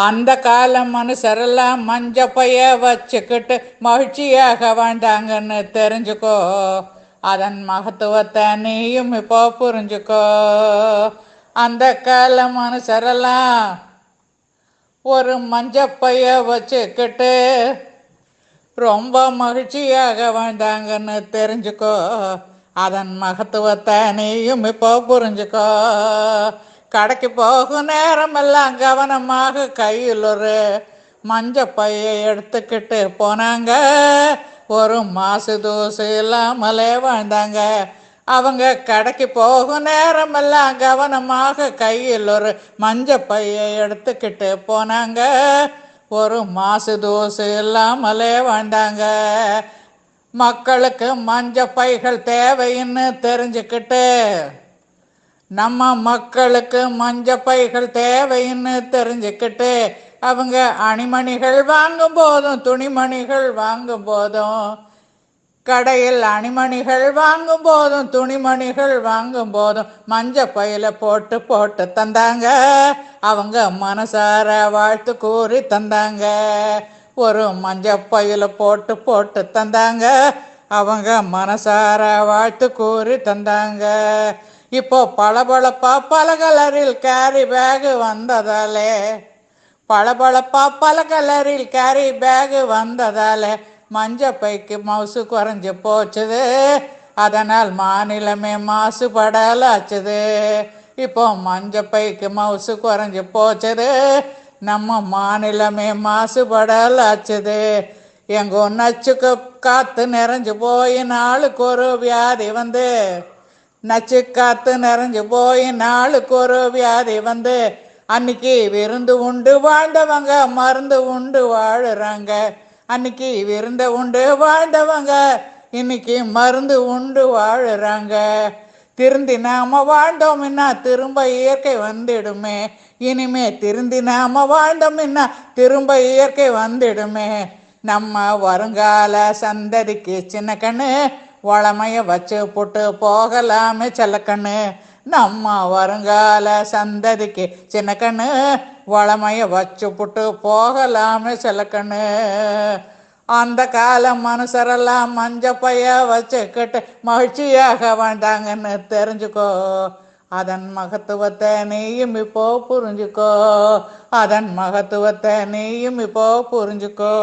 அந்த கால மனுஷரெல்லாம் மஞ்ச பைய வச்சுக்கிட்டு மகிழ்ச்சியாக வாழ்ந்தாங்கன்னு தெரிஞ்சுக்கோ. அதன் மகத்துவத்தை நீயும் இப்போ புரிஞ்சுக்கோ. அந்த கால மனுஷரெல்லாம் ஒரு மஞ்ச பைய வச்சுக்கிட்டு ரொம்ப மகிழ்ச்சியாக வாழ்ந்தாங்கன்னு தெரிஞ்சுக்கோ. அதன் மகத்துவத்தை நீயும் இப்போ புரிஞ்சுக்கோ. கடைக்கு போகும் நேரமெல்லாம் கவனமாக கையில் ஒரு மஞ்ச பையை எடுத்துக்கிட்டு போனாங்க. ஒரு மாசு தூசு இல்லாமலே வாழ்ந்தாங்க. அவங்க கடைக்கு போகும் நேரமெல்லாம் கவனமாக கையில் ஒரு மஞ்ச பையை எடுத்துக்கிட்டு போனாங்க. ஒரு மாசு தூசு இல்லாமலே வாழ்ந்தாங்க. மக்களுக்கு மஞ்ச பைகள் தேவைன்னு தெரிஞ்சுக்கிட்டு நம்ம மக்களுக்கு மஞ்ச பைகள் தேவைன்னு தெரிஞ்சுக்கிட்டு அவங்க அணிமணிகள் வாங்கும் போதும் துணிமணிகள் வாங்கும் போதும் கடையில் அணிமணிகள் வாங்கும் போதும் துணிமணிகள் வாங்கும் போதும் மஞ்ச பையில போட்டு போட்டு தந்தாங்க. அவங்க மனசார வாழ்த்து கூறி தந்தாங்க. ஒரு மஞ்ச பையில போட்டு போட்டு தந்தாங்க. அவங்க மனசார வாழ்த்து கூறி தந்தாங்க. இப்போ பளபளப்பா பல கலரில் கேரி பேக் வந்ததாலே பளபளப்பா பல கலரில் கேரி பேக் வந்ததாலே மஞ்ச பைக்கு மவுசு குறைஞ்சு போச்சுது. அதனால் மாநிலமே மாசுபடலாச்சுது. இப்போ மஞ்ச பைக்கு மவுசு குறைஞ்சு போச்சுது. நம்ம மாநிலமே மாசுபடலாச்சுது. எங்கோ நச்சுக்கு காத்து நிறைஞ்சு போய் நாளுக்கு ஒரு வியாதி வந்து நச்சு காத்து நிறைஞ்சு போய் நாளுக்கு ஒரு வியாதி வந்து அன்னைக்கு விருந்து உண்டு வாழ்ந்தவங்க மருந்து உண்டு வாழுறாங்க. அன்னைக்கு விருந்த உண்டு வாழ்ந்தவங்க இன்னைக்கு மருந்து உண்டு வாழுறாங்க. திருந்தி நாம வாழ்ந்தோம்னா திரும்ப இயற்கை வந்துடுமே. இனிமே திருந்தி நாம வாழ்ந்தோம்னா திரும்ப இயற்கை வந்துடுமே. நம்ம வருங்கால சந்ததிக்கு சின்ன கண்ணு வளமைய வச்சு போட்டு போகலாமே செல்லக்கண்ணு. நம்ம வருங்கால சந்ததிக்கு சின்ன கண்ணு வளமைய வச்சு புட்டு போகலாமே செல்லக்கண்ணு. அந்த கால மனுஷரெல்லாம் மஞ்ச பைய வச்சுக்கிட்டு மகிழ்ச்சியாக வாழ்ந்தாங்கன்னு தெரிஞ்சுக்கோ. அதன் மகத்துவத்தை நீயும் இப்போ புரிஞ்சுக்கோ. அதன் மகத்துவத்தை நீயும் இப்போ புரிஞ்சுக்கோ.